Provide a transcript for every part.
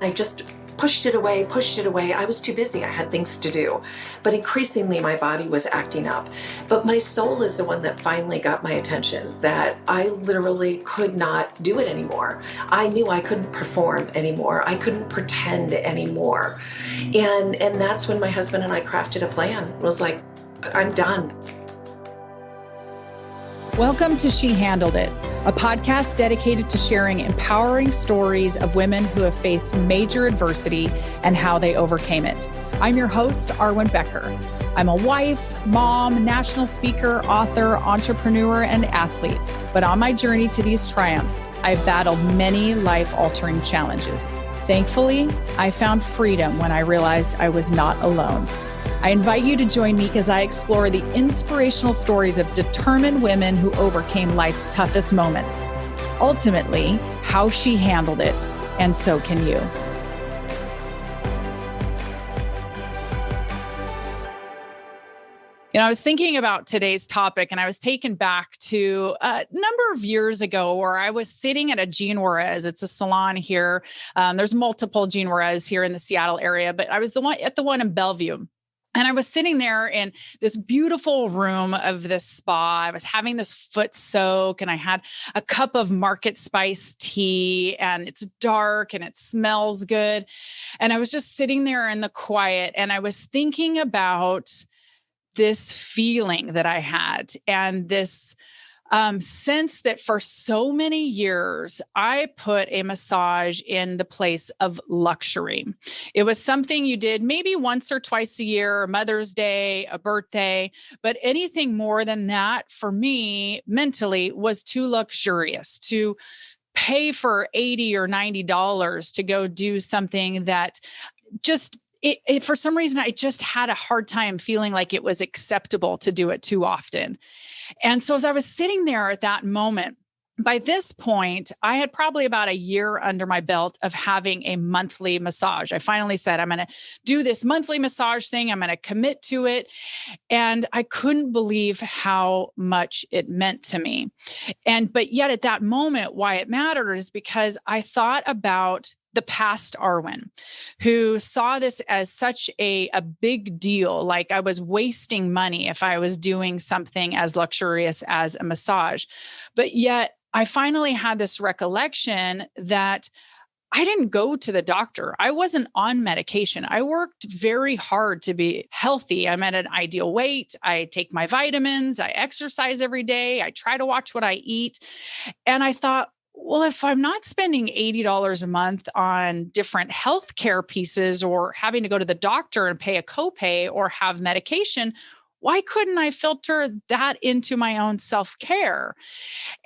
I just pushed it away, pushed it away. I was too busy. I had things to do. But increasingly, my body was acting up. But my soul is the one that finally got my attention, that I literally could not do it anymore. I knew I couldn't perform anymore. I couldn't pretend anymore. And that's when my husband and I crafted a plan. It was like, I'm done. Welcome to She Handled It, a podcast dedicated to sharing empowering stories of women who have faced major adversity and how they overcame it. I'm your host, Arwen Becker. I'm a wife, mom, national speaker, author, entrepreneur, and athlete. But on my journey to these triumphs, I've battled many life-altering challenges. Thankfully, I found freedom when I realized I was not alone. I invite you to join me as I explore the inspirational stories of determined women who overcame life's toughest moments. Ultimately, how she handled it, and so can you. I was thinking about today's topic and I was taken back to a number of years ago where I was sitting at a Jean Juarez. It's a salon here. There's multiple Jean Juarez here in the Seattle area, but I was the one in Bellevue. And I was sitting there in this beautiful room of this spa. I was having this foot soak and I had a cup of market spice tea and it's dark and it smells good. And I was just sitting there in the quiet and I was thinking about this feeling that I had and this sense that for so many years, I put a massage in the place of luxury. It was something you did maybe once or twice a year, Mother's Day, a birthday, but anything more than that for me mentally was too luxurious to pay for $80 or $90 to go do something that just for some reason, I just had a hard time feeling like it was acceptable to do it too often. And so as I was sitting there at that moment, by this point, I had probably about a year under my belt of having a monthly massage. I finally said, I'm going to do this monthly massage thing. I'm going to commit to it. And I couldn't believe how much it meant to me. But yet at that moment, why it mattered is because I thought about the past Arwen, who saw this as such a big deal, like I was wasting money if I was doing something as luxurious as a massage. But yet I finally had this recollection that I didn't go to the doctor. I wasn't on medication. I worked very hard to be healthy. I'm at an ideal weight. I take my vitamins. I exercise every day. I try to watch what I eat. And I thought, well, if I'm not spending $80 a month on different healthcare pieces or having to go to the doctor and pay a copay or have medication, why couldn't I filter that into my own self-care?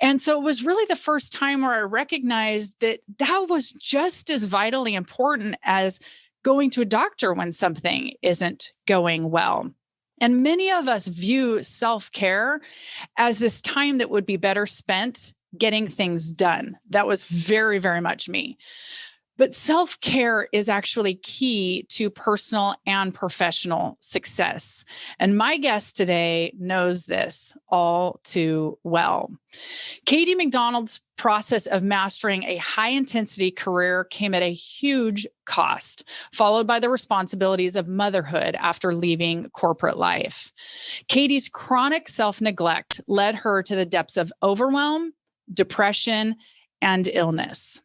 And so it was really the first time where I recognized that that was just as vitally important as going to a doctor when something isn't going well. And many of us view self-care as this time that would be better spent getting things done. That was very, very much me. But self-care is actually key to personal and professional success. And my guest today knows this all too well. Katie McDonald's process of mastering a high-intensity career came at a huge cost, followed by the responsibilities of motherhood after leaving corporate life. Katie's chronic self-neglect led her to the depths of overwhelm, depression, and illness.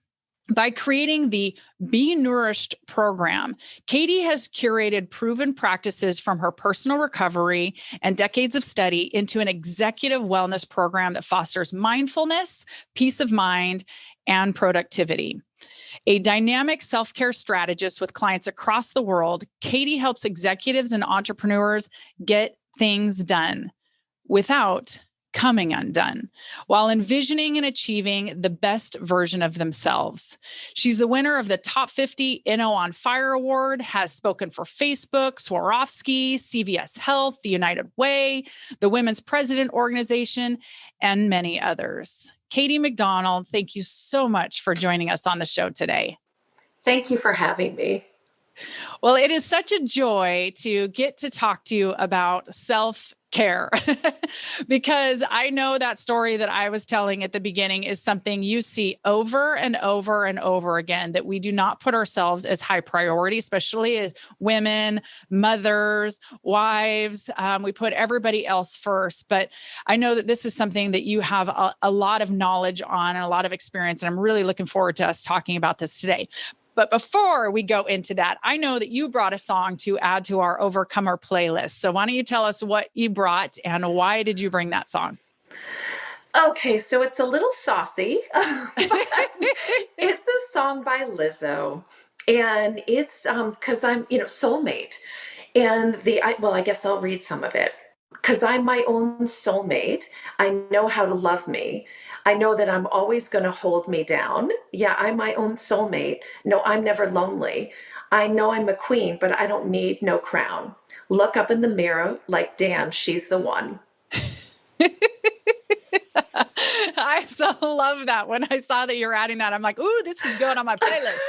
By creating the Be Nourished program, Katie has curated proven practices from her personal recovery and decades of study into an executive wellness program that fosters mindfulness, peace of mind, and productivity. A dynamic self-care strategist with clients across the world, Katie helps executives and entrepreneurs get things done without coming undone, while envisioning and achieving the best version of themselves. She's the winner of the Top 50 Inno on Fire Award, has spoken for Facebook, Swarovski, CVS Health, the United Way, the Women's President Organization, and many others. Katie McDonald, thank you so much for joining us on the show today. Thank you for having me. Well, it is such a joy to get to talk to you about self-care care because I know that story that I was telling at the beginning is something you see over and over and over again, that we do not put ourselves as high priority, especially as women, mothers, wives. We put everybody else first. But I know that this is something that you have a lot of knowledge on and a lot of experience. And I'm really looking forward to us talking about this today. But before we go into that, I know that you brought a song to add to our Overcomer playlist. So why don't you tell us what you brought and why did you bring that song? Okay, so it's a little saucy. It's a song by Lizzo. And it's because I'm, soulmate. And I guess I'll read some of it. Because I'm my own soulmate. I know how to love me. I know that I'm always going to hold me down. Yeah, I'm my own soulmate. No, I'm never lonely. I know I'm a queen, but I don't need no crown. Look up in the mirror like, damn, she's the one. I so love that. When I saw that you're adding that, I'm like, ooh, this is going on my playlist.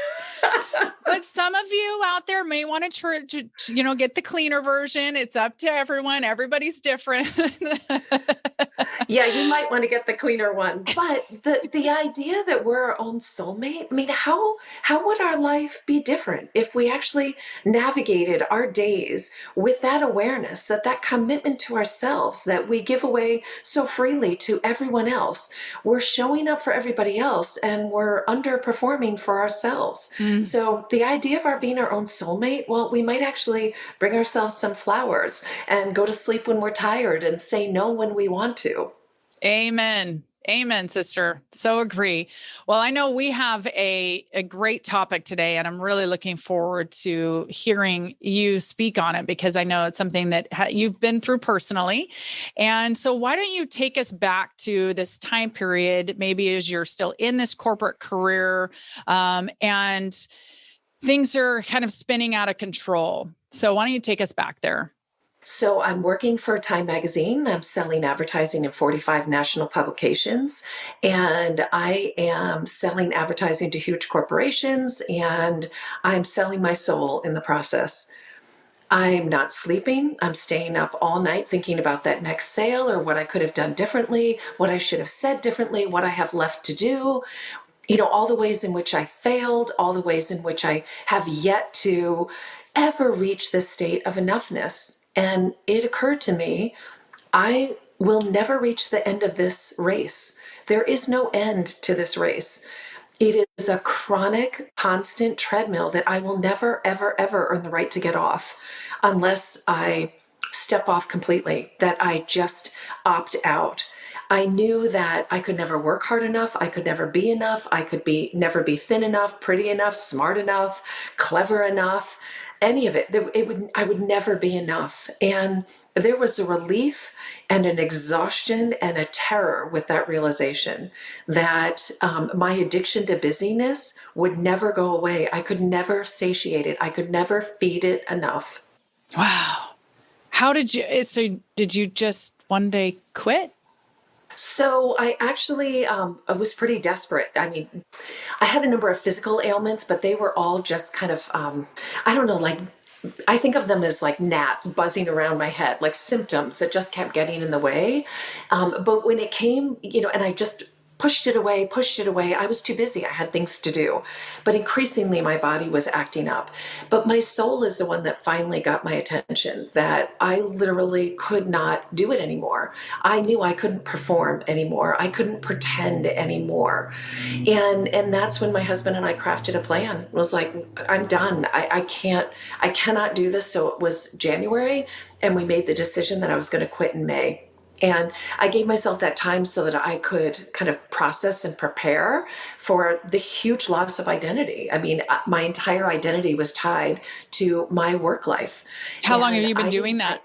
But some of you out there may want to, get the cleaner version. It's up to everyone. Everybody's different. Yeah, you might want to get the cleaner one. But the idea that we're our own soulmate, I mean, how would our life be different if we actually navigated our days with that awareness, that commitment to ourselves that we give away so freely to everyone else? We're showing up for everybody else and we're underperforming for ourselves. So the idea of being our own soulmate, well, we might actually bring ourselves some flowers and go to sleep when we're tired and say no when we want to. Amen. Amen, sister. So agree. Well, I know we have a great topic today, and I'm really looking forward to hearing you speak on it because I know it's something that you've been through personally. And so why don't you take us back to this time period, maybe as you're still in this corporate career, and things are kind of spinning out of control. So why don't you take us back there? So I'm working for Time Magazine. I'm selling advertising in 45 national publications, and I am selling advertising to huge corporations, and I'm selling my soul in the process. I'm not sleeping. I'm staying up all night thinking about that next sale or what I could have done differently, what I should have said differently, what I have left to do. All the ways in which I failed, all the ways in which I have yet to ever reach this state of enoughness. And it occurred to me, I will never reach the end of this race. There is no end to this race. It is a chronic, constant treadmill that I will never, ever, ever earn the right to get off unless I step off completely, that I just opt out. I knew that I could never work hard enough. I could never be enough. I could never be thin enough, pretty enough, smart enough, clever enough, any of it. I would never be enough. And there was a relief and an exhaustion and a terror with that realization that my addiction to busyness would never go away. I could never satiate it. I could never feed it enough. Wow. Did you just one day quit? So I actually I was pretty desperate. I mean, I had a number of physical ailments, but they were all just kind of, I don't know, like, I think of them as like gnats buzzing around my head, like symptoms that just kept getting in the way. But when it came, and I just pushed it away. I was too busy. I had things to do. But increasingly, my body was acting up. But my soul is the one that finally got my attention, that I literally could not do it anymore. I knew I couldn't perform anymore. I couldn't pretend anymore. And that's when my husband and I crafted a plan. It was like, I'm done. I cannot do this. So it was January, and we made the decision that I was going to quit in May. And I gave myself that time so that I could kind of process and prepare for the huge loss of identity. I mean, my entire identity was tied to my work life. How long have you been doing that?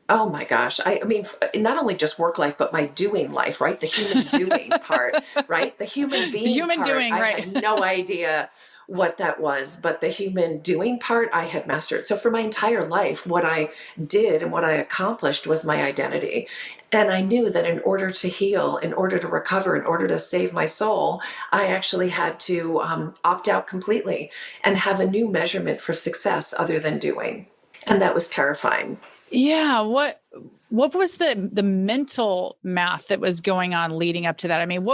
Oh my gosh. I mean, not only just work life, but my doing life, right? The human doing part, right? The human being The human part, doing, I right. had no idea what that was, but the human doing part I had mastered. So for my entire life, what I did and what I accomplished was my identity. And I knew that in order to heal, in order to recover, in order to save my soul, I actually had to opt out completely and have a new measurement for success other than doing. And that was terrifying. Yeah. What was the mental math that was going on leading up to that? I mean,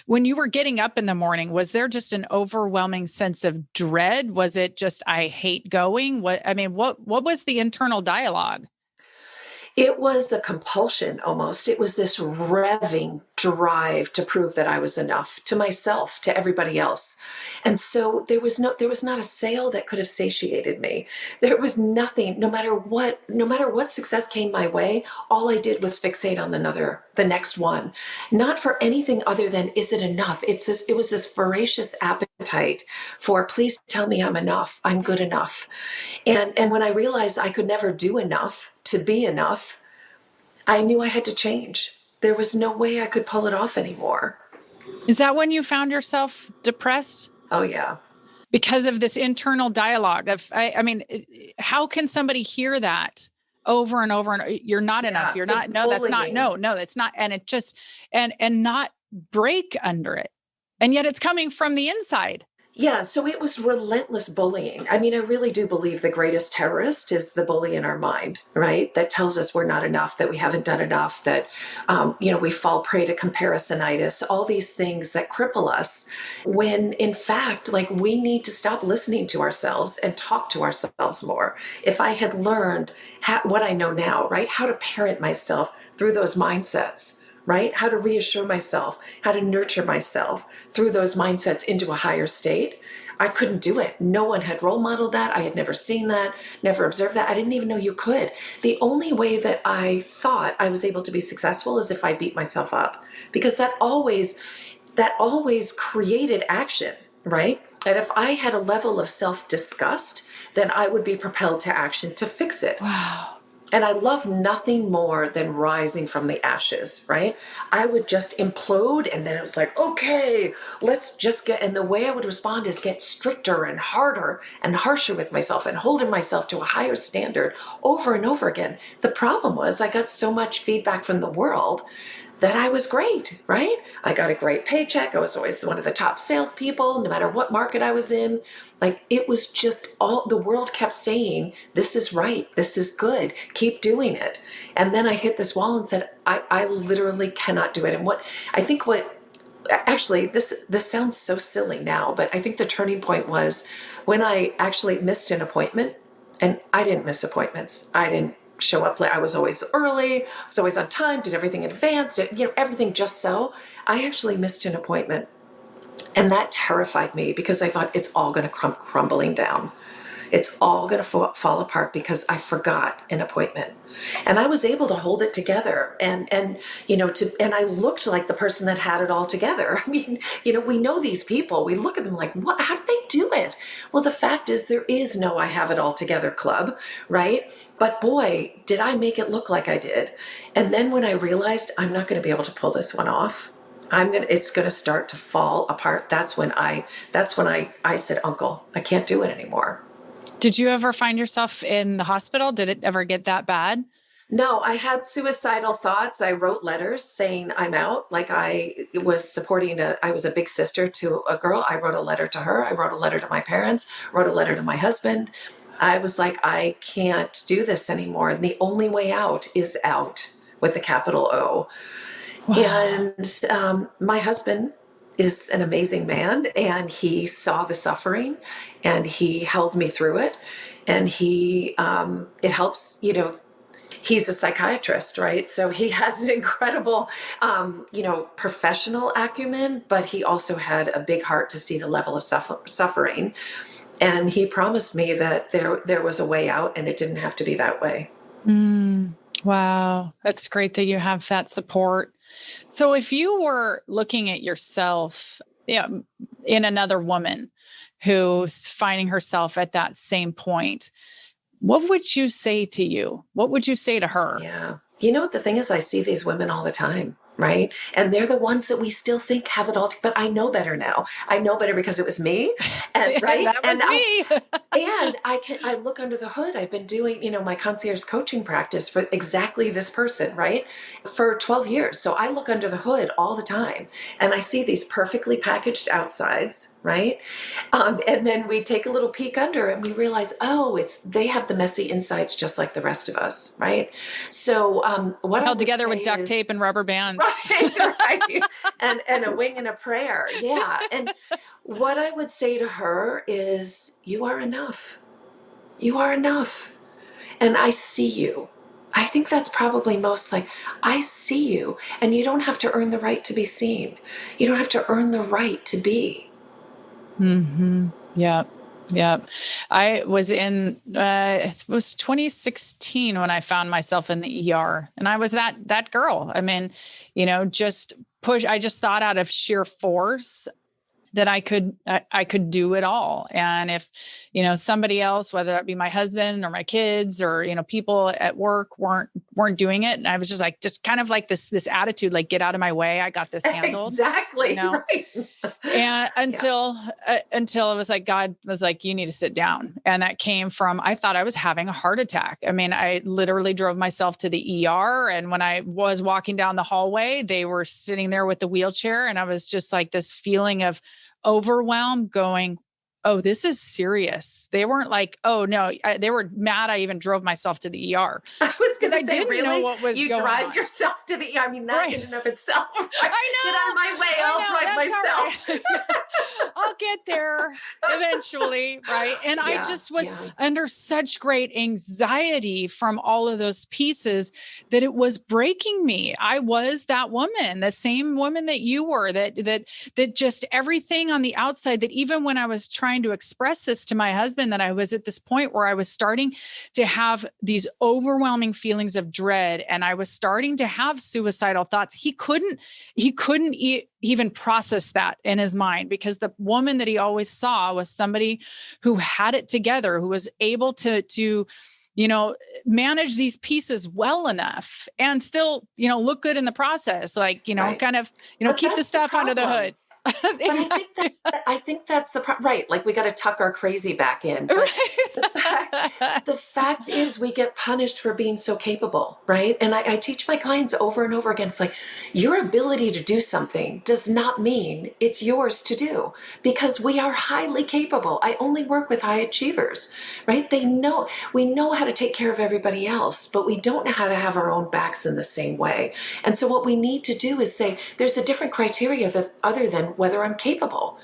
when you were getting up in the morning, was there just an overwhelming sense of dread? Was it just, I hate going? What was the internal dialogue? It was a compulsion almost. It was this revving drive to prove that I was enough to myself, to everybody else. And so there was not a sale that could have satiated me. There was nothing, no matter what success came my way, all I did was fixate on the next one. Not for anything other than, is it enough? It was this voracious appetite for, please tell me I'm enough. I'm good enough. And when I realized I could never do enough to be enough, I knew I had to change. There was no way I could pull it off anymore. Is that when you found yourself depressed? Oh, yeah. Because of this internal dialogue of, I mean, how can somebody hear that over and over? And you're not enough. You're not, no, that's not, no, that's not. And it just, and not break under it. And yet it's coming from the inside. Yeah, so it was relentless bullying. I mean, I really do believe the greatest terrorist is the bully in our mind, right? That tells us we're not enough, that we haven't done enough, that, we fall prey to comparisonitis, all these things that cripple us, when in fact, like, we need to stop listening to ourselves and talk to ourselves more. If I had learned what I know now, right? How to parent myself through those mindsets, right? How to reassure myself, how to nurture myself through those mindsets into a higher state. I couldn't do it. No one had role modeled that. I had never seen that, never observed that. I didn't even know you could. The only way that I thought I was able to be successful is if I beat myself up, because that always created action, right? And if I had a level of self-disgust, then I would be propelled to action to fix it. Wow. And I love nothing more than rising from the ashes, right? I would just implode, and then it was like, okay, let's just and the way I would respond is get stricter and harder and harsher with myself and holding myself to a higher standard over and over again. The problem was I got so much feedback from the world that I was great, right? I got a great paycheck. I was always one of the top salespeople, no matter what market I was in. Like, it was just the world kept saying, this is right, this is good, keep doing it. And then I hit this wall and said, I literally cannot do it. And actually, this sounds so silly now, but I think the turning point was when I actually missed an appointment. And I didn't miss appointments. I didn't show up late. I was always early, was always on time, did everything in advance, everything just so. I actually missed an appointment. And that terrified me because I thought it's all going to come crumbling down. It's all going to fall apart because I forgot an appointment. And I was able to hold it together and I looked like the person that had it all together. I mean, we know these people. We look at them like, what? How do they do it? Well, the fact is there is no I have it all together club, right? But boy, did I make it look like I did. And then when I realized I'm not going to be able to pull this one off, it's going to start to fall apart. That's when I said, Uncle, I can't do it anymore. Did you ever find yourself in the hospital? Did it ever get that bad? No, I had suicidal thoughts. I wrote letters saying I'm out. Like, I was I was a big sister to a girl. I wrote a letter to her. I wrote a letter to my parents, wrote a letter to my husband. I was like, I can't do this anymore. And the only way out is out with a capital O. Wow. And my husband is an amazing man, and he saw the suffering and he held me through it. And it helps, he's a psychiatrist, right? So he has an incredible, professional acumen, but he also had a big heart to see the level of suffering. And he promised me that there was a way out and it didn't have to be that way. Wow. That's great that you have that support. So if you were looking at yourself in another woman who's finding herself at that same point, what would you say to you? What would you say to her? Yeah. You know what the thing is? I see these women all the time. right? And they're the ones that we still think have it all, but I know better now. I know better because it was me, and right, That was me. and I look under the hood. I've been doing, my concierge coaching practice for exactly this person, right? For 12 years. So I look under the hood all the time and I see these perfectly packaged outsides, right? And then we take a little peek under and we realize, oh, they have the messy insides just like the rest of us, right? So what I Held would together say with duct tape and rubber bands. right. And a wing and a prayer. Yeah. And what I would say to her is, you are enough. You are enough. And I see you. I think that's probably most like, I see you. And you don't have to earn the right to be seen. You don't have to earn the right to be. Mm-hmm. Yeah. Yeah. I was it was 2016 when I found myself in the ER, and I was that girl. I mean, just I just thought out of sheer force that I could do it all. And if, somebody else, whether that be my husband or my kids or, people at work weren't doing it. And I was just kind of like this attitude, like, get out of my way. I got this handled. Exactly. Right. And until it was like, God was like, you need to sit down. And that came from, I thought I was having a heart attack. I mean, I literally drove myself to the ER. And when I was walking down the hallway, they were sitting there with the wheelchair. And I was just like this feeling of overwhelm going, oh, this is serious. They weren't like, oh no, they were mad. I even drove myself to the ER. I was going to say, didn't really? know what was you going drive on. yourself to the ER. I mean, that Right. in and of itself. Right? I know. Get out of my way. I'll drive myself. Right. I'll get there eventually. Right. And I just was under such great anxiety from all of those pieces that it was breaking me. I was that woman, the same woman that you were, that just everything on the outside, that even when I was trying to express this to my husband, that I was at this point where I was starting to have these overwhelming feelings of dread, and I was starting to have suicidal thoughts. He couldn't even process that in his mind, because the woman that he always saw was somebody who had it together, who was able to manage these pieces well enough and still, look good in the process. Like, Right. kind of, keep the stuff under the hood. Exactly. But I think that's the problem. Right. Like, we got to tuck our crazy back in. But the fact is, we get punished for being so capable. Right. And I teach my clients over and over again. It's like, your ability to do something does not mean it's yours to do, because we are highly capable. I only work with high achievers. Right. We know how to take care of everybody else, but we don't know how to have our own backs in the same way. And so what we need to do is say, there's a different criteria other than whether I'm capable,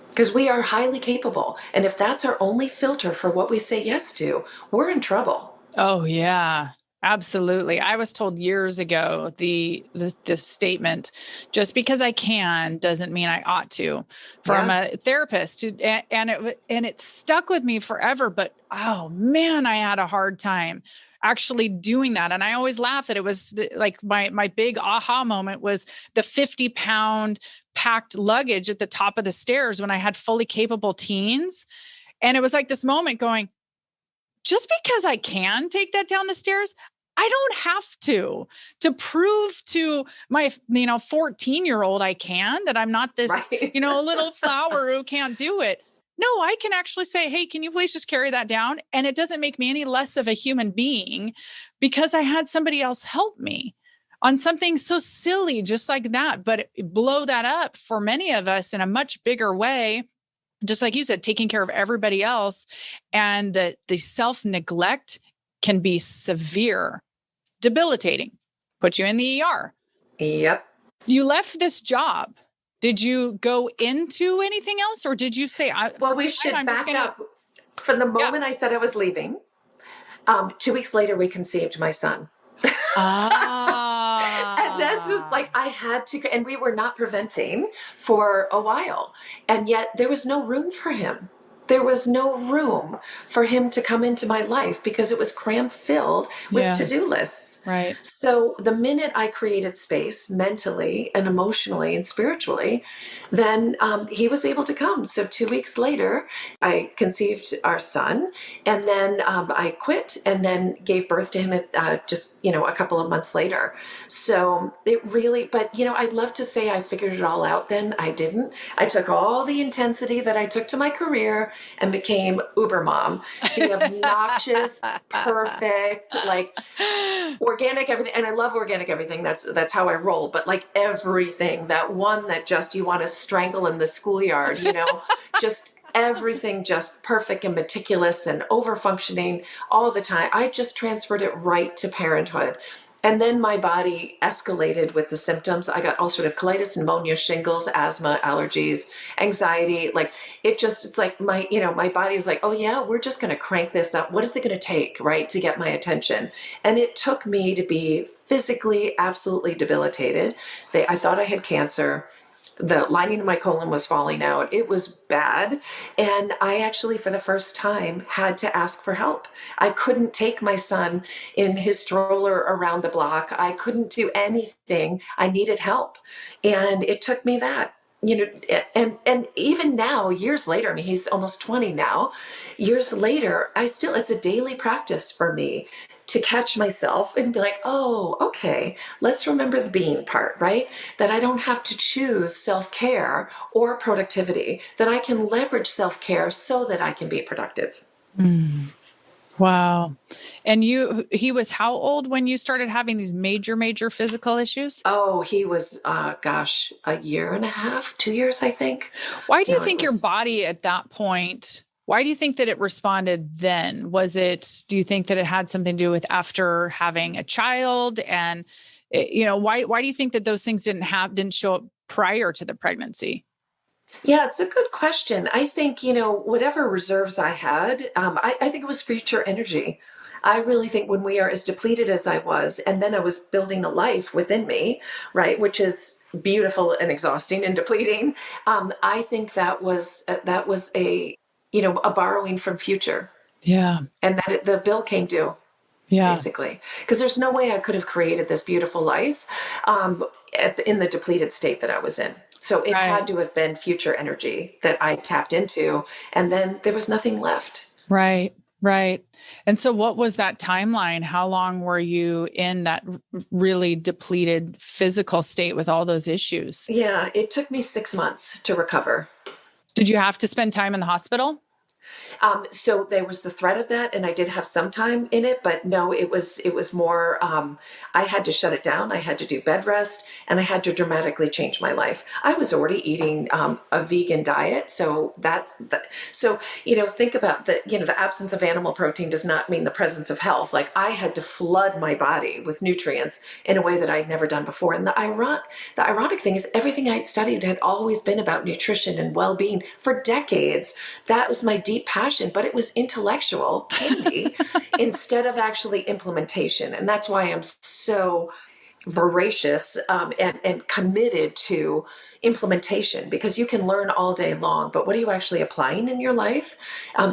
because we are highly capable. And if that's our only filter for what we say yes to, we're in trouble. Oh yeah, absolutely. I was told years ago the statement, just because I can doesn't mean I ought to, from a therapist, and it stuck with me forever. But oh man, I had a hard time actually doing that. And I always laugh that it was like my big aha moment was the 50-pound packed luggage at the top of the stairs when I had fully capable teens. And it was like this moment going, just because I can take that down the stairs, I don't have to prove to my, 14-year-old I can, that I'm not this, Right. little flower who can't do it. No, I can actually say, hey, can you please just carry that down? And it doesn't make me any less of a human being because I had somebody else help me on something so silly, just like that. But blow that up for many of us in a much bigger way, just like you said, taking care of everybody else. And the self-neglect can be severe, debilitating, put you in the ER. Yep. You left this job. Did you go into anything else, or did you say, well, we should back up from the moment I said I was leaving. 2 weeks later, we conceived my son. And this was like, I had to, and we were not preventing for a while. And yet there was no room for him. there was no room for him to come into my life because it was cram filled with Yeah. to-do lists. Right. So the minute I created space mentally and emotionally and spiritually, then he was able to come. So 2 weeks later, I conceived our son, and then I quit and then gave birth to him at, just, a couple of months later. So it really, but, I'd love to say I figured it all out then. I didn't. I took all the intensity that I took to my career and became Uber mom, the obnoxious, perfect, like organic everything. And I love organic everything. That's how I roll. But like everything, that one that just you want to strangle in the schoolyard, just everything just perfect and meticulous and over functioning all the time. I just transferred it right to parenthood. And then my body escalated with the symptoms. I got ulcerative colitis, pneumonia, shingles, asthma, allergies, anxiety. Like it's like my body was like, oh yeah, we're just going to crank this up. What is it going to take, right, to get my attention? And it took me to be physically absolutely debilitated. I thought I had cancer. The lining of my colon was falling out. It was bad. And I actually, for the first time, had to ask for help. I couldn't take my son in his stroller around the block. I couldn't do anything. I needed help. And it took me that. And even now, years later, I mean, he's almost 20 now. Years later, it's a daily practice for me to catch myself and be like, oh, okay, let's remember the being part, right? That I don't have to choose self-care or productivity, that I can leverage self-care so that I can be productive. Wow. And he was how old when you started having these major physical issues? Oh, he was, a year and a half, 2 years, I think. Why do you No, think your body at that point, why do you think that it responded then? Do you think that it had something to do with after having a child? And, why do you think that those things didn't show up prior to the pregnancy? Yeah, it's a good question. I think, whatever reserves I had, I think it was future energy. I really think when we are as depleted as I was, and then I was building a life within me, right, which is beautiful and exhausting and depleting. I think that was a borrowing from future, Yeah. and that the bill came due. Yeah. Basically, because there's no way I could have created this beautiful life in the depleted state that I was in. So it had to have been future energy that I tapped into, and then there was nothing left. Right. Right. And so what was that timeline? How long were you in that really depleted physical state with all those issues? Yeah, it took me 6 months to recover. Did you have to spend time in the hospital? So there was the threat of that, and I did have some time in it, but no, it was more, I had to shut it down. I had to do bed rest, and I had to dramatically change my life. I was already eating a vegan diet. So think about the absence of animal protein does not mean the presence of health. Like I had to flood my body with nutrients in a way that I'd never done before. And the ironic thing is everything I'd studied had always been about nutrition and well-being for decades. That was my deep passion, but it was intellectual candy instead of actually implementation. And that's why I'm so voracious and committed to implementation, because you can learn all day long, but what are you actually applying in your life?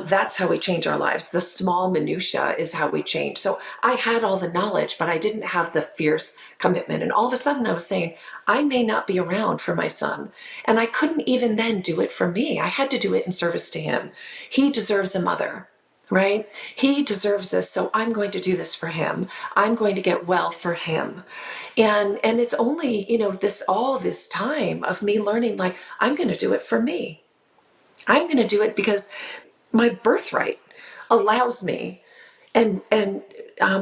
That's how we change our lives. The small minutia is how we change. So I had all the knowledge, but I didn't have the fierce commitment. And all of a sudden I was saying, I may not be around for my son. And I couldn't even then do it for me. I had to do it in service to him. He deserves a mother. Right? He deserves this. So I'm going to do this for him. I'm going to get well for him. And it's only, all this time of me learning, like, I'm going to do it for me. I'm going to do it because my birthright allows me and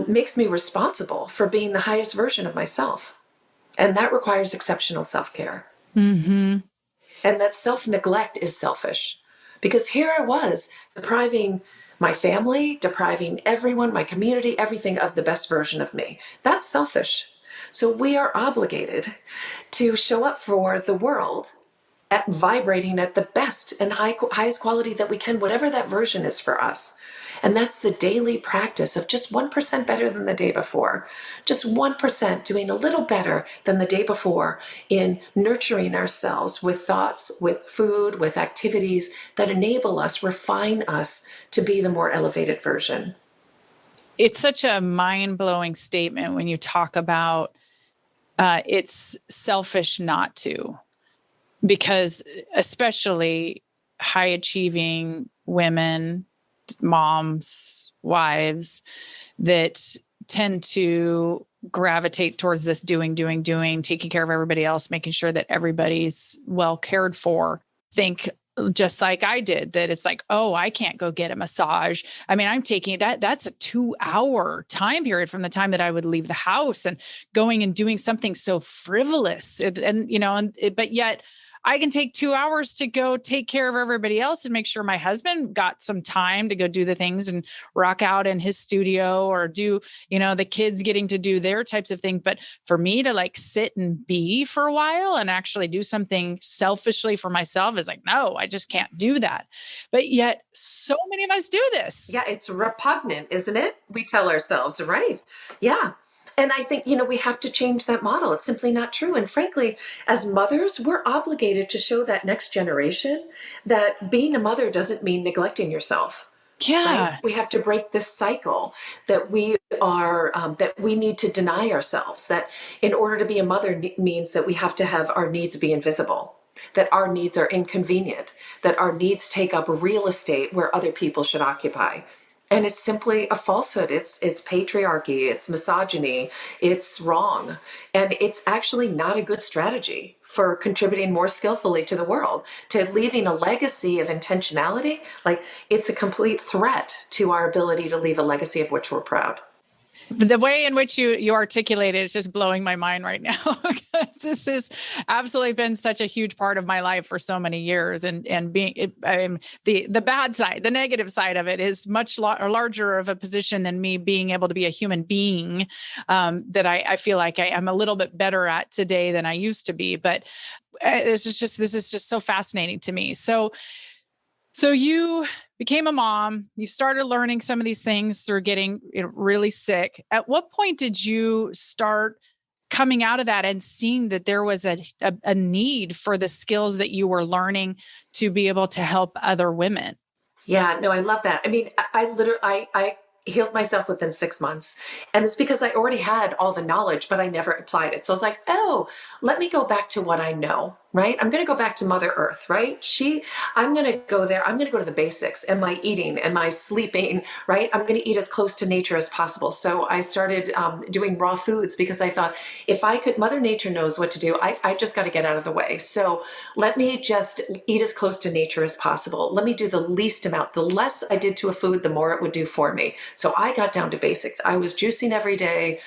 makes me responsible for being the highest version of myself. And that requires exceptional self-care. Mm-hmm. And that self-neglect is selfish, because here I was depriving my family, depriving everyone, my community, everything of the best version of me. That's selfish. So we are obligated to show up for the world at vibrating at the best and highest quality that we can, whatever that version is for us. And that's the daily practice of just 1% better than the day before, just 1% doing a little better than the day before in nurturing ourselves with thoughts, with food, with activities that enable us, refine us to be the more elevated version. It's such a mind-blowing statement when you talk about it's selfish not to, because especially high achieving women, moms, wives that tend to gravitate towards this doing, taking care of everybody else, making sure that everybody's well cared for, think just like I did, that it's like, oh, I can't go get a massage. I mean, I'm taking that's a 2-hour time period from the time that I would leave the house and going and doing something so frivolous. But yet I can take 2 hours to go take care of everybody else and make sure my husband got some time to go do the things and rock out in his studio, or do, the kids getting to do their types of things. But for me to like sit and be for a while and actually do something selfishly for myself is like, no, I just can't do that. But yet so many of us do this. Yeah, it's repugnant, isn't it? We tell ourselves, right? Yeah. And I think, we have to change that model. It's simply not true. And frankly, as mothers, we're obligated to show that next generation that being a mother doesn't mean neglecting yourself. Yeah. Right? We have to break this cycle that we need to deny ourselves, that in order to be a mother means that we have to have our needs be invisible, that our needs are inconvenient, that our needs take up real estate where other people should occupy. And it's simply a falsehood. It's patriarchy, it's misogyny, it's wrong. And it's actually not a good strategy for contributing more skillfully to the world, to leaving a legacy of intentionality. Like, it's a complete threat to our ability to leave a legacy of which we're proud. The way in which you articulate it is just blowing my mind right now, because this has absolutely been such a huge part of my life for so many years. And being the bad side, the negative side of it is much larger of a position than me being able to be a human being, that I feel like I am a little bit better at today than I used to be. But this is just so fascinating to me. So you became a mom, you started learning some of these things through getting really sick. At what point did you start coming out of that and seeing that there was a need for the skills that you were learning to be able to help other women? Yeah, no, I love that. I mean, I healed myself within 6 months. And it's because I already had all the knowledge, but I never applied it. So I was like, oh, let me go back to what I know, right? I'm going to go back to Mother Earth, right? I'm going to go there. I'm going to go to the basics. Am I eating? Am I sleeping, right? I'm going to eat as close to nature as possible. So I started doing raw foods because I thought, if I could, Mother Nature knows what to do. I just got to get out of the way. So let me just eat as close to nature as possible. Let me do the least amount. The less I did to a food, the more it would do for me. So I got down to basics. I was juicing every day.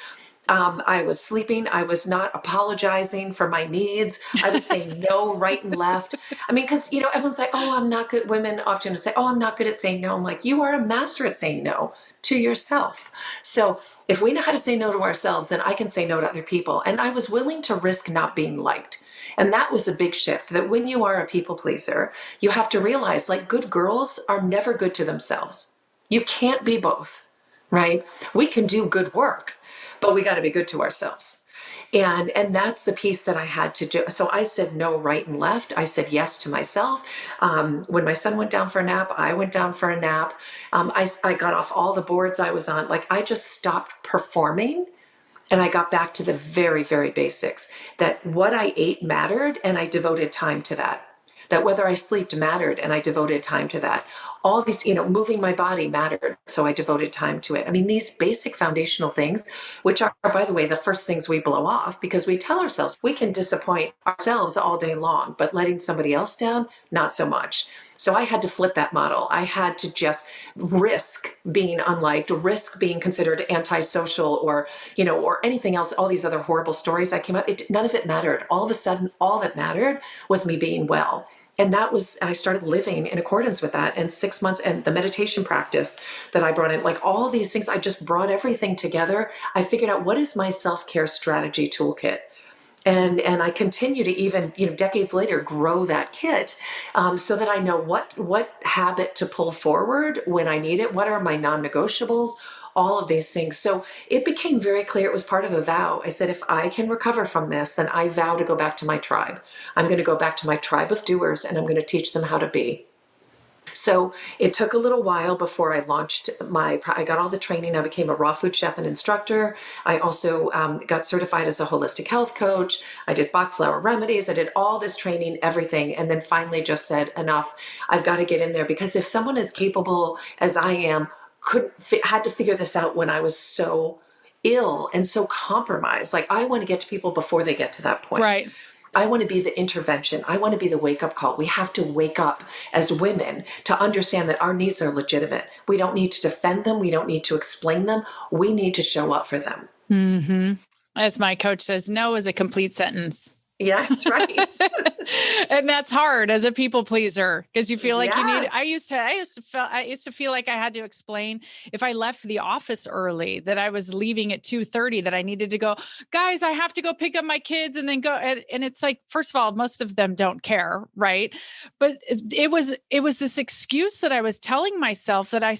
I was sleeping. I was not apologizing for my needs. I was saying no right and left. I mean, because, everyone's like, oh, I'm not good. Women often say, oh, I'm not good at saying no. I'm like, you are a master at saying no to yourself. So if we know how to say no to ourselves, then I can say no to other people. And I was willing to risk not being liked. And that was a big shift, that when you are a people pleaser, you have to realize, like, good girls are never good to themselves. You can't be both, right? We can do good work, but we got to be good to ourselves. And that's the piece that I had to do. So I said no right and left. I said yes to myself. When my son went down for a nap, I went down for a nap. I got off all the boards I was on. Like, I just stopped performing. And I got back to the very, very basics, that what I ate mattered and I devoted time to that. That whether I slept mattered and I devoted time to that. All these, moving my body mattered, so I devoted time to it. I mean, these basic foundational things, which are, by the way, the first things we blow off, because we tell ourselves we can disappoint ourselves all day long, but letting somebody else down, not so much. So I had to flip that model. I had to just risk being unliked, risk being considered antisocial, or anything else, all these other horrible stories I came up, none of it mattered. All of a sudden, all that mattered was me being well. And I started living in accordance with that. And 6 months, and the meditation practice that I brought in, like all these things, I just brought everything together. I figured out, what is my self-care strategy toolkit? And I continue to even, decades later, grow that kit, so that I know what habit to pull forward when I need it. What are my non-negotiables? All of these things. So it became very clear it was part of a vow. I said, if I can recover from this, then I vow to go back to my tribe. I'm going to go back to my tribe of doers, and I'm going to teach them how to be. So it took a little while before I launched I got all the training. I became a raw food chef and instructor. I also got certified as a holistic health coach. I did Bach flower remedies. I did all this training, everything. And then finally just said, enough, I've got to get in there, because if someone as capable as I am had to figure this out when I was so ill and so compromised, like, I want to get to people before they get to that point. Right. I want to be the intervention. I want to be the wake-up call. We have to wake up as women to understand that our needs are legitimate. We don't need to defend them. We don't need to explain them. We need to show up for them. Mm-hmm. As my coach says, no is a complete sentence. Yeah, that's right. And that's hard as a people pleaser, because you feel like you need, Yes. I used to feel like I had to explain if I left the office early, that I was leaving at 2:30, that I needed to go, guys, I have to go pick up my kids and then go. And it's like, first of all, most of them don't care. Right. But it was this excuse that I was telling myself that I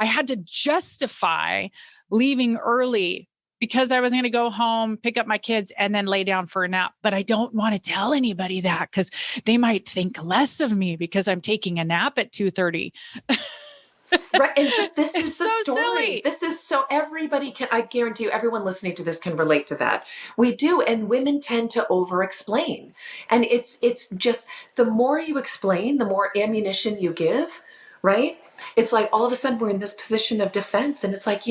had to justify leaving early, because I was going to go home, pick up my kids, and then lay down for a nap. But I don't want to tell anybody that, because they might think less of me because I'm taking a nap at 2:30. Right. And this is the so story. silly. This is so everybody can, I guarantee you, everyone listening to this can relate to that. We do. And women tend to over explain. And it's just, the more you explain, the more ammunition you give. Right? It's like all of a sudden we're in this position of defense. And it's like,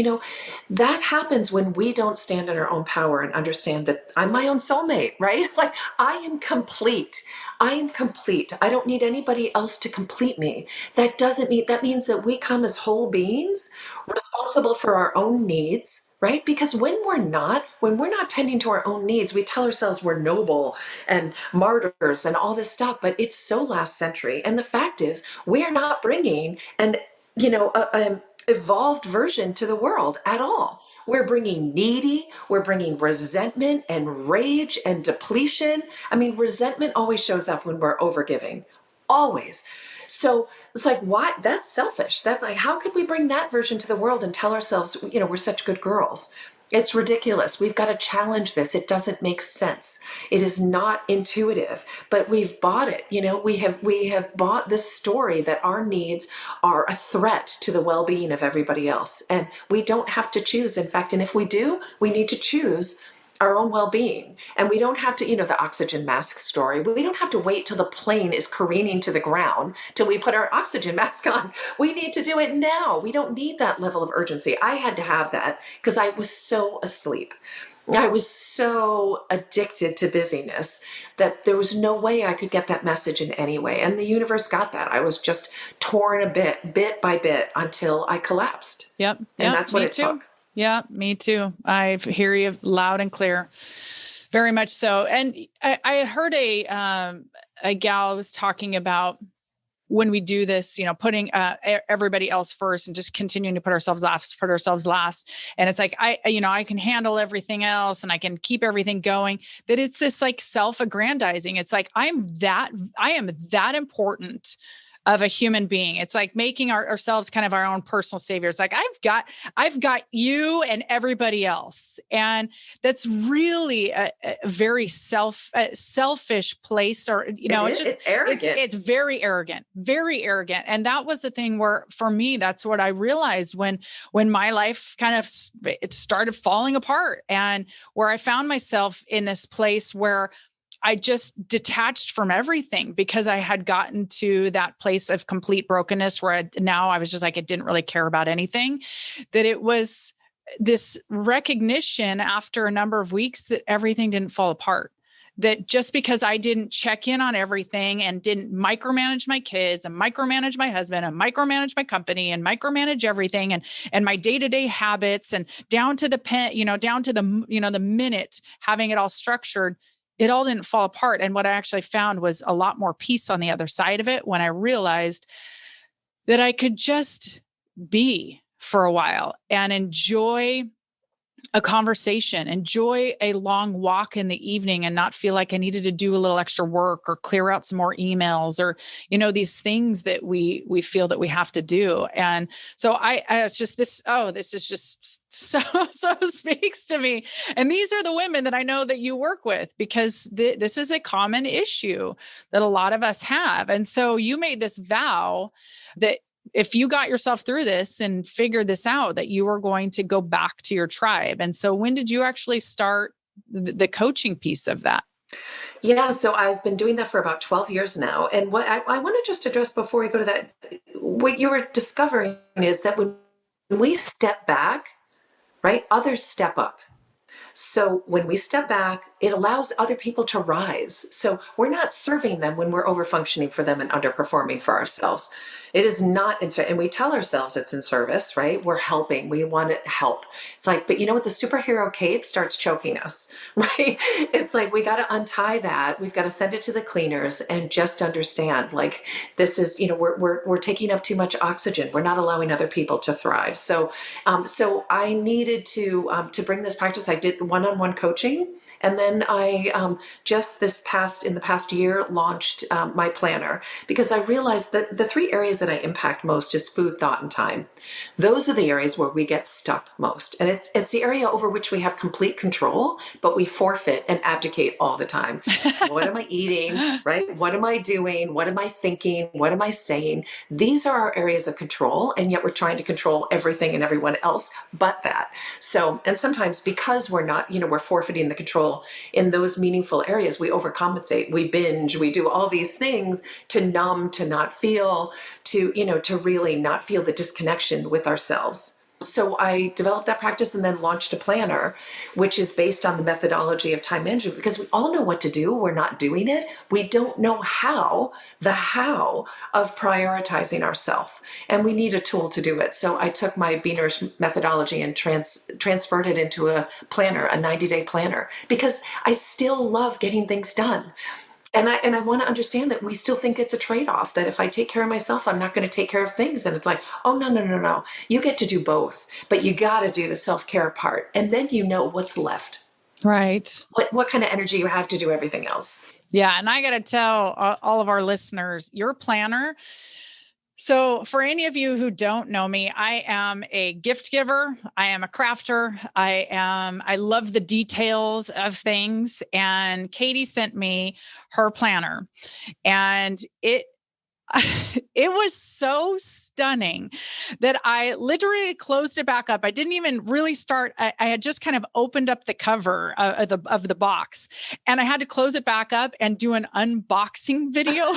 that happens when we don't stand in our own power and understand that I'm my own soulmate, right? Like, I am complete. I am complete. I don't need anybody else to complete me. That means that we come as whole beings, responsible for our own needs. Right? Because when we're not tending to our own needs, we tell ourselves we're noble and martyrs and all this stuff, but it's so last century. And the fact is, we're not bringing an evolved version to the world at all. We're bringing needy, we're bringing resentment and rage and depletion. I mean, resentment always shows up when we're overgiving, always. So it's like, why? That's selfish. That's like, how could we bring that version to the world and tell ourselves, we're such good girls? It's ridiculous. We've got to challenge this. It doesn't make sense. It is not intuitive, but we've bought it. We have bought this story that our needs are a threat to the well-being of everybody else. And we don't have to choose. In fact, and if we do, we need to choose our own well-being. And we don't have to, the oxygen mask story. We don't have to wait till the plane is careening to the ground till we put our oxygen mask on. We need to do it now. We don't need that level of urgency. I had to have that because I was so asleep. I was so addicted to busyness that there was no way I could get that message in any way. And the universe got that. I was just torn a bit by bit, until I collapsed. Yep. And that's what it took. Yeah, me too. I hear you loud and clear. Very much so. And I had heard a gal was talking about, when we do this, putting everybody else first and just continuing to put ourselves last. And it's like, I can handle everything else and I can keep everything going. That it's this like self-aggrandizing. It's like, I am that important of a human being. It's like making ourselves kind of our own personal savior. It's like, I've got you and everybody else. And that's really a very selfish place, or, it's arrogant. It's very arrogant, very arrogant. And that was the thing where, for me, that's what I realized when my life it started falling apart, and where I found myself in this place where I just detached from everything, because I had gotten to that place of complete brokenness where I was just like, I didn't really care about anything. That it was this recognition after a number of weeks that everything didn't fall apart. That just because I didn't check in on everything and didn't micromanage my kids and micromanage my husband and micromanage my company and micromanage everything and my day-to-day habits and down to the pen, down to the, the minute, having it all structured, it all didn't fall apart. And what I actually found was a lot more peace on the other side of it, when I realized that I could just be for a while and enjoy a conversation, enjoy a long walk in the evening and not feel like I needed to do a little extra work or clear out some more emails or, these things that we feel that we have to do. And so it's just this, this is just so speaks to me. And these are the women that I know that you work with, because this is a common issue that a lot of us have. And so you made this vow that if you got yourself through this and figured this out, that you were going to go back to your tribe. And so when did you actually start the coaching piece of that? Yeah, so I've been doing that for about 12 years now. And what I want to just address before we go to that, what you were discovering is that when we step back, right, others step up. So when we step back, it allows other people to rise. So we're not serving them when we're overfunctioning for them and underperforming for ourselves. It is not and we tell ourselves it's in service, right? We're helping. We want to help. It's like, but you know what? The superhero cape starts choking us, right? It's like, we got to untie that. We've got to send it to the cleaners and just understand, like, this is, we're taking up too much oxygen. We're not allowing other people to thrive. So I needed to bring this practice. I did one-on-one coaching, and then I in the past year launched my planner, because I realized that the three areas that I impact most is food, thought, and time. Those are the areas where we get stuck most, and it's the area over which we have complete control, but we forfeit and abdicate all the time. What am I eating? Right? What am I doing? What am I thinking? What am I saying? These are our areas of control, and yet we're trying to control everything and everyone else but that. So, and sometimes because we're not, we're forfeiting the control in those meaningful areas, we overcompensate, we binge, we do all these things to numb, to not feel, to really not feel the disconnection with ourselves. So I developed that practice and then launched a planner, which is based on the methodology of time management, because we all know what to do. We're not doing it. We don't know the how of prioritizing ourselves. And we need a tool to do it. So I took my Be Nourished methodology and transferred it into a planner, a 90-day planner, because I still love getting things done. And I want to understand that we still think it's a trade-off, that if I take care of myself, I'm not going to take care of things. And it's like, oh, no. You get to do both, but you got to do the self-care part. And then you know what's left. Right. What kind of energy you have to do everything else. Yeah. And I got to tell all of our listeners, your planner. So for any of you who don't know me, I am a gift giver. I am a crafter. I love the details of things. And Katie sent me her planner, and it was so stunning that I literally closed it back up. I didn't even really start. I had just kind of opened up the cover of the box, and I had to close it back up and do an unboxing video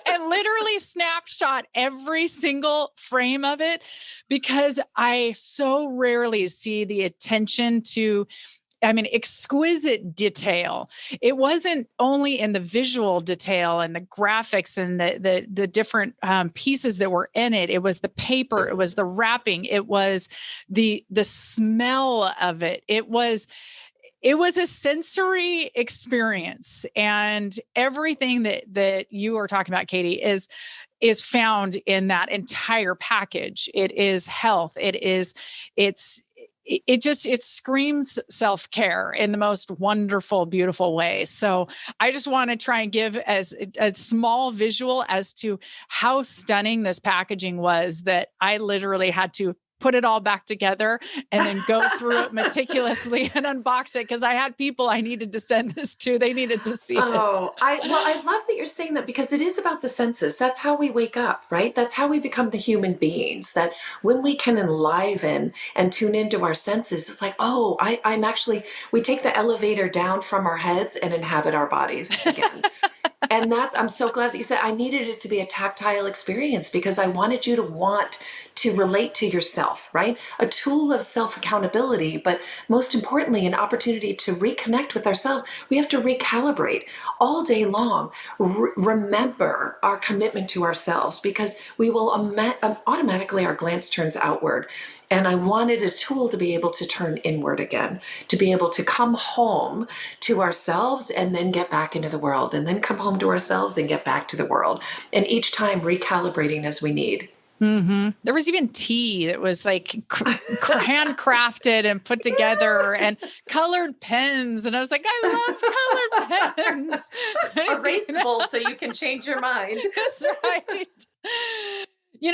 and literally snapshot every single frame of it, because I so rarely see the attention to exquisite detail. It wasn't only in the visual detail and the graphics and the different pieces that were in it. It was the paper. It was the wrapping. It was the smell of it. It was a sensory experience, and everything that you are talking about, Katie, is found in that entire package. It is health. It screams self-care in the most wonderful, beautiful way. So I just want to try and give as a small visual as to how stunning this packaging was, that I literally had to put it all back together and then go through it meticulously and unbox it, because I had people I needed to send this to. They needed to see it. I love that you're saying that, because it is about the senses. That's how we wake up, right? That's how we become the human beings, that when we can enliven and tune into our senses, it's like, we take the elevator down from our heads and inhabit our bodies again. And I'm so glad that you said I needed it to be a tactile experience, because I wanted you to want to relate to yourself, right? A tool of self-accountability, but most importantly, an opportunity to reconnect with ourselves. We have to recalibrate all day long. Remember our commitment to ourselves, because we will automatically, our glance turns outward. And I wanted a tool to be able to turn inward again, to be able to come home to ourselves and then get back into the world, and then come home to ourselves and get back to the world. And each time recalibrating as we need. There was even tea that was like handcrafted and put together, and colored pens. And I was like, I love colored pens. Erasable so you can change your mind. That's right.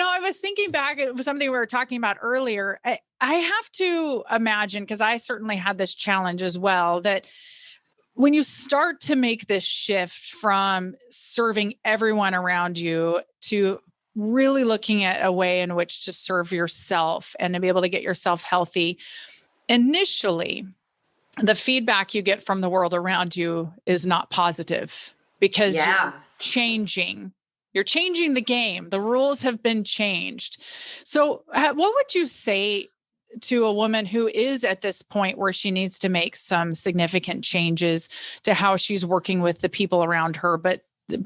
I was thinking back, it was something we were talking about earlier. I have to imagine, because I certainly had this challenge as well, that when you start to make this shift from serving everyone around you to really looking at a way in which to serve yourself and to be able to get yourself healthy, initially, the feedback you get from the world around you is not positive, because you're changing. You're changing the game. The rules have been changed. So what would you say to a woman who is at this point where she needs to make some significant changes to how she's working with the people around her, but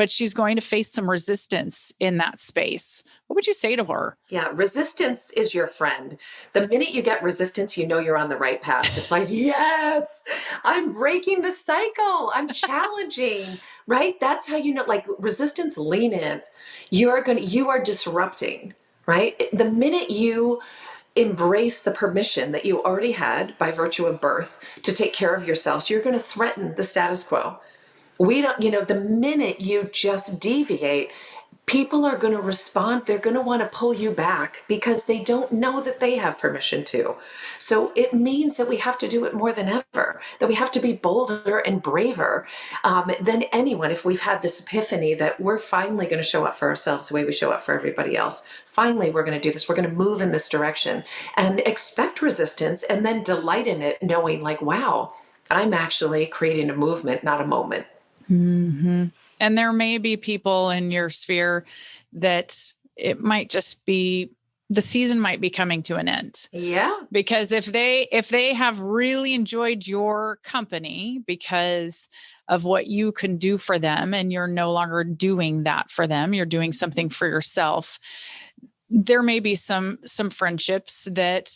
she's going to face some resistance in that space? What would you say to her? Yeah, resistance is your friend. The minute you get resistance, you know you're on the right path. It's like, yes, I'm breaking the cycle. I'm challenging, right? That's how you know, like resistance, lean in. You are disrupting, right? The minute you embrace the permission that you already had by virtue of birth to take care of yourself, you're going to threaten the status quo. The minute you just deviate, people are going to respond. They're going to want to pull you back because they don't know that they have permission to. So it means that we have to do it more than ever, that we have to be bolder and braver than anyone. If we've had this epiphany that we're finally going to show up for ourselves the way we show up for everybody else, finally, we're going to do this. We're going to move in this direction and expect resistance and then delight in it, knowing like, wow, I'm actually creating a movement, not a moment. Mm-hmm. And there may be people in your sphere that it might just be, the season might be coming to an end. Yeah. Because if they have really enjoyed your company because of what you can do for them, and you're no longer doing that for them, you're doing something for yourself, there may be some friendships that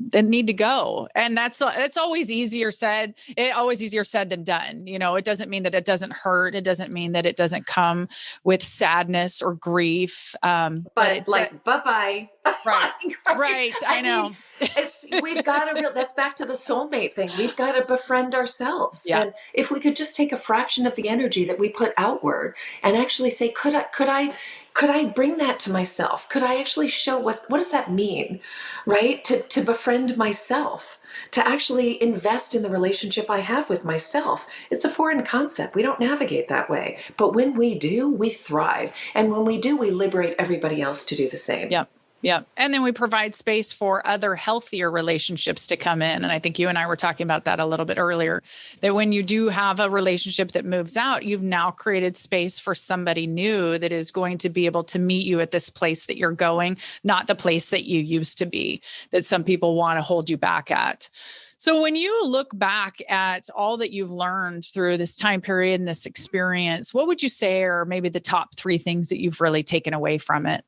need to go. And it's always easier said than done. It doesn't mean that it doesn't hurt. It doesn't mean that it doesn't come with sadness or grief. But bye-bye. Right. Right. I know. We've got to that's back to the soulmate thing. We've got to befriend ourselves. Yeah. And if we could just take a fraction of the energy that we put outward and actually say, could I bring that to myself? Could I actually show what does that mean, right? To befriend myself, to actually invest in the relationship I have with myself. It's a foreign concept. We don't navigate that way. But when we do, we thrive. And when we do, we liberate everybody else to do the same. Yep. Yeah. And then we provide space for other healthier relationships to come in. And I think you and I were talking about that a little bit earlier, that when you do have a relationship that moves out, you've now created space for somebody new that is going to be able to meet you at this place that you're going, not the place that you used to be, that some people want to hold you back at. So when you look back at all that you've learned through this time period and this experience, what would you say are maybe the top 3 things that you've really taken away from it?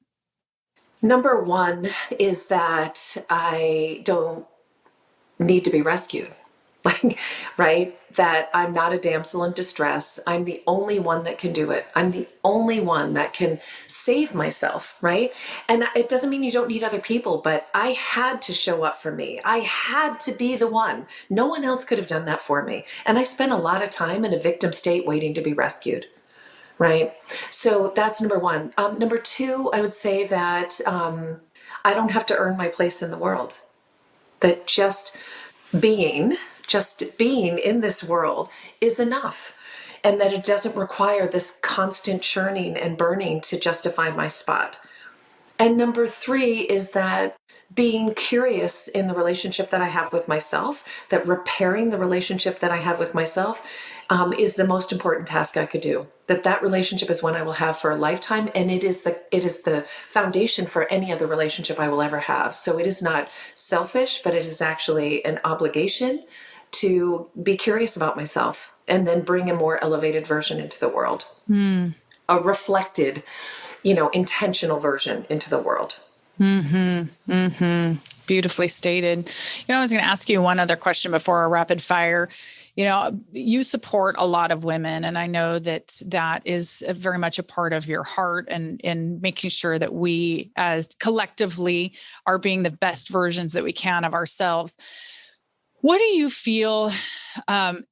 Number 1 is that I don't need to be rescued. Right? That I'm not a damsel in distress. I'm the only one that can do it. I'm the only one that can save myself, right? And it doesn't mean you don't need other people, but I had to show up for me. I had to be the one. No one else could have done that for me. And I spent a lot of time in a victim state waiting to be rescued. Right. So that's number 1. Number 2, I would say that I don't have to earn my place in the world. That just being in this world is enough. And that it doesn't require this constant churning and burning to justify my spot. And number 3 is that being curious in the relationship that I have with myself, that repairing the relationship that I have with myself is the most important task I could do. That relationship is one I will have for a lifetime, and it is the foundation for any other relationship I will ever have. So it is not selfish, but it is actually an obligation to be curious about myself and then bring a more elevated version into the world, a reflected, intentional version into the world. Mm-hmm. Mm-hmm. Beautifully stated. I was going to ask you one other question before our rapid fire. You support a lot of women, and I know that is very much a part of your heart and making sure that we as collectively are being the best versions that we can of ourselves. What do you feel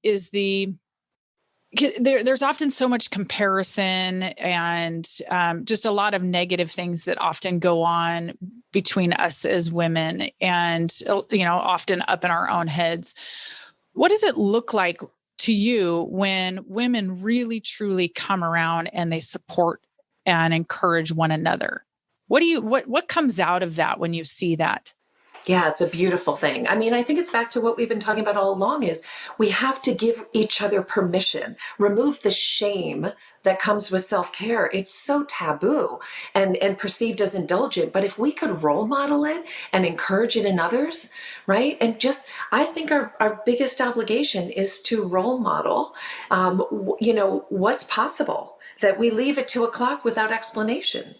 is there's often so much comparison and just a lot of negative things that often go on between us as women and, often up in our own heads. What does it look like to you when women really, truly come around and they support and encourage one another? What comes out of that when you see that? Yeah, it's a beautiful thing. I mean, I think it's back to what we've been talking about all along is we have to give each other permission, remove the shame that comes with self-care. It's so taboo and perceived as indulgent. But if we could role model it and encourage it in others, right? And I think our biggest obligation is to role model, what's possible, that we leave at 2:00 without explanation.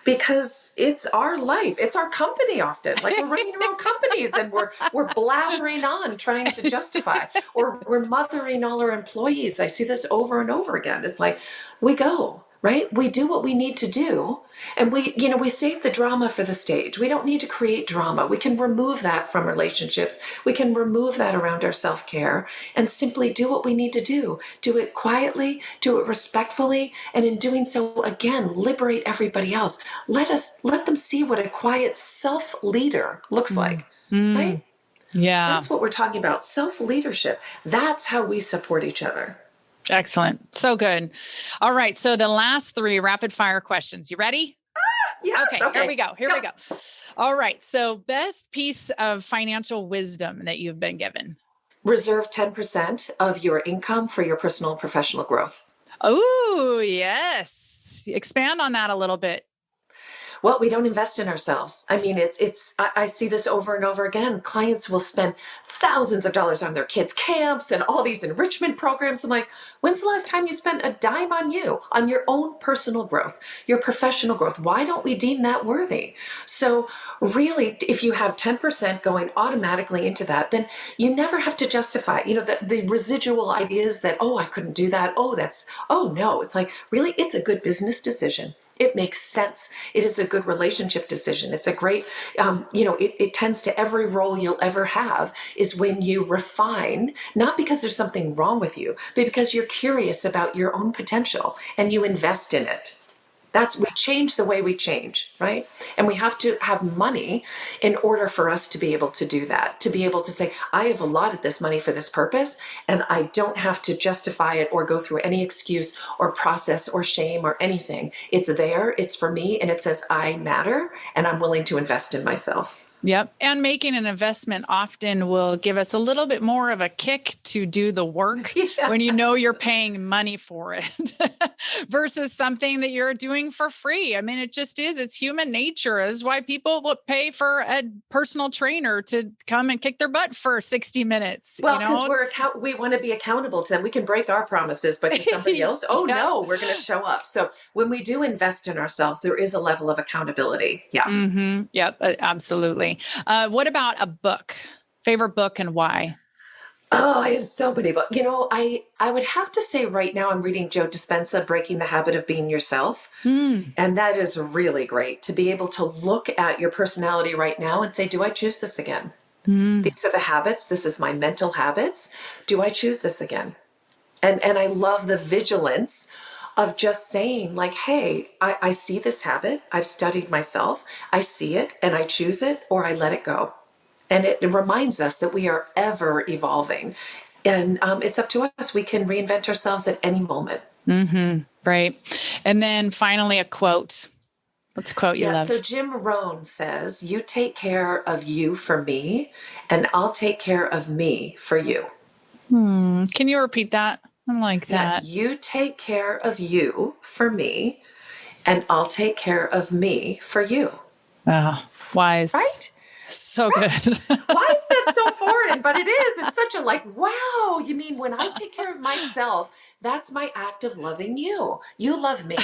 Because it's our life. It's our company often. Like we're running our own companies and we're blathering on trying to justify, or we're mothering all our employees. I see this over and over again. It's like we go, right? We do what we need to do. And we save the drama for the stage. We don't need to create drama. We can remove that from relationships. We can remove that around our self-care and simply do what we need to do. Do it quietly, do it respectfully. And in doing so, again, liberate everybody else. Let them see what a quiet self-leader looks like, right? Yeah. That's what we're talking about. Self-leadership. That's how we support each other. Excellent. So good. All right. So the last 3 rapid fire questions. You ready? Yes, okay. Here we go. Here we go. All right. So best piece of financial wisdom that you've been given. Reserve 10% of your income for your personal and professional growth. Oh, yes. Expand on that a little bit. Well, we don't invest in ourselves. I mean, I see this over and over again. Clients will spend thousands of dollars on their kids' camps and all these enrichment programs. I'm like, when's the last time you spent a dime on you, on your own personal growth, your professional growth? Why don't we deem that worthy? So really, if you have 10% going automatically into that, then you never have to justify, the residual ideas that, oh, I couldn't do that. Oh, no. It's like, really, it's a good business decision. It makes sense. It is a good relationship decision. It's a great, it tends to every role you'll ever have is when you refine, not because there's something wrong with you, but because you're curious about your own potential and you invest in it. We change the way we change, right? And we have to have money in order for us to be able to do that, to be able to say, I have allotted this money for this purpose, and I don't have to justify it or go through any excuse or process or shame or anything. It's there, it's for me, and it says I matter, and I'm willing to invest in myself. Yep. And making an investment often will give us a little bit more of a kick to do the work when you're paying money for it versus something that you're doing for free. I mean, it just is. It's human nature. This is why people will pay for a personal trainer to come and kick their butt for 60 minutes. Well, because we want to be accountable to them. We can break our promises, but to somebody else, no, we're going to show up. So when we do invest in ourselves, there is a level of accountability. Yeah. Mm-hmm. Yep. Absolutely. What about a book? Favorite book and why? Oh, I have so many books. I would have to say right now I'm reading Joe Dispenza, Breaking the Habit of Being Yourself. And that is really great to be able to look at your personality right now and say, do I choose this again? These are the habits. This is my mental habits. Do I choose this again? And I love the vigilance of just saying like, hey, I see this habit. I've studied myself. I see it and I choose it or I let it go. And it reminds us that we are ever evolving. And it's up to us. We can reinvent ourselves at any moment. Mm-hmm. Right. And then finally, a quote. What's a quote you love? So Jim Rohn says, you take care of you for me, and I'll take care of me for you. Can you repeat that? I like that. Yeah, you take care of you for me, and I'll take care of me for you. Oh, wise. Right? So good. Why is that so foreign? But it is. It's such a wow, you mean when I take care of myself, that's my act of loving you. You love me.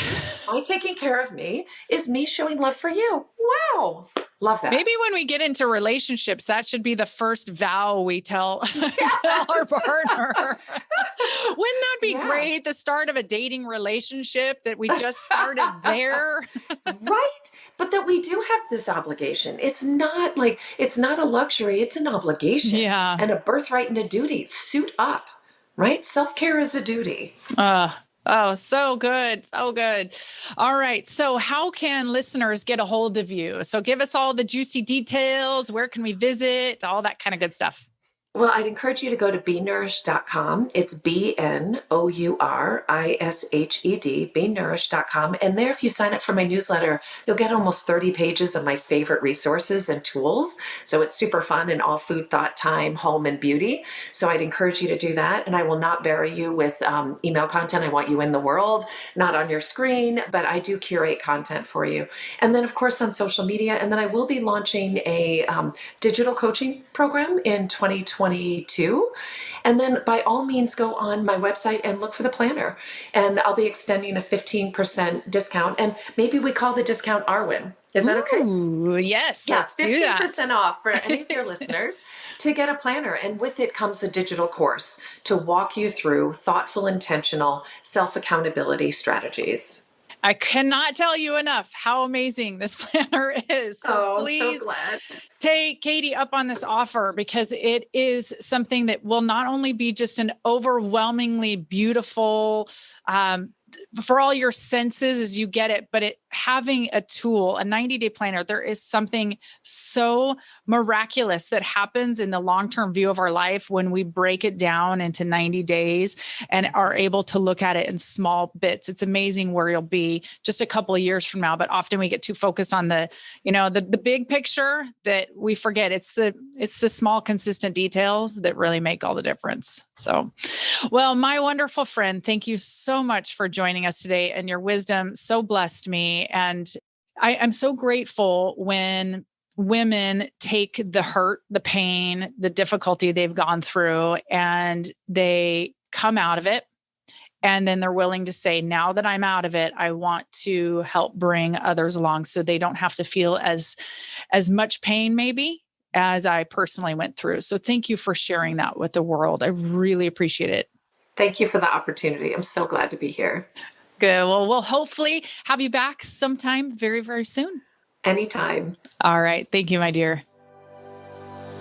My taking care of me is me showing love for you. Wow. Love that. Maybe when we get into relationships, that should be the first vow we tell, tell our partner. Wouldn't that be great? The start of a dating relationship that we just started there. Right. But that we do have this obligation. It's not a luxury. It's an obligation and a birthright and a duty. Suit up, right? Self-care is a duty. Oh, so good. So good. All right. So how can listeners get a hold of you? So give us all the juicy details. Where can we visit? All that kind of good stuff. Well, I'd encourage you to go to benourished.com. It's BNOURISHED, benourished.com. And there, if you sign up for my newsletter, you'll get almost 30 pages of my favorite resources and tools. So it's super fun and all food, thought, time, home, and beauty. So I'd encourage you to do that. And I will not bury you with email content. I want you in the world, not on your screen, but I do curate content for you. And then, of course, on social media. And then I will be launching a digital coaching program in 2022. And then by all means, go on my website and look for the planner. And I'll be extending a 15% discount. And maybe we call the discount Arwen. Is that okay? Ooh, yes. Let's do that. 15% off for any of your listeners to get a planner. And with it comes a digital course to walk you through thoughtful, intentional self-accountability strategies. I cannot tell you enough how amazing this planner is. So please, I'm so glad. Take Katie up on this offer, because it is something that will not only be just an overwhelmingly beautiful, for all your senses as you get it, but having a tool, a 90-day planner, there is something so miraculous that happens in the long-term view of our life when we break it down into 90 days and are able to look at it in small bits. It's amazing where you'll be just a couple of years from now, but often we get too focused on the big picture that we forget. It's the small, consistent details that really make all the difference. So, well, my wonderful friend, thank you so much for joining us today, and your wisdom so blessed me. And I'm so grateful when women take the hurt, the pain, the difficulty they've gone through, and they come out of it. And then they're willing to say, now that I'm out of it, I want to help bring others along so they don't have to feel as much pain maybe as I personally went through. So thank you for sharing that with the world. I really appreciate it. Thank you for the opportunity. I'm so glad to be here. Good. Well, we'll hopefully have you back sometime very, very soon. Anytime. All right. Thank you, my dear.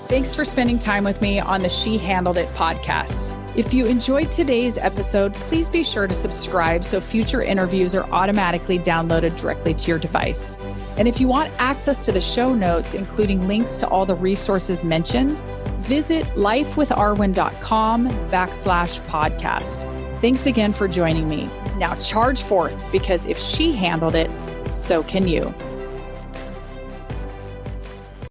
Thanks for spending time with me on the She Handled It podcast. If you enjoyed today's episode, please be sure to subscribe so future interviews are automatically downloaded directly to your device. And if you want access to the show notes, including links to all the resources mentioned, visit lifewitharwen.com/podcast. Thanks again for joining me. Now charge forth, because if she handled it, so can you.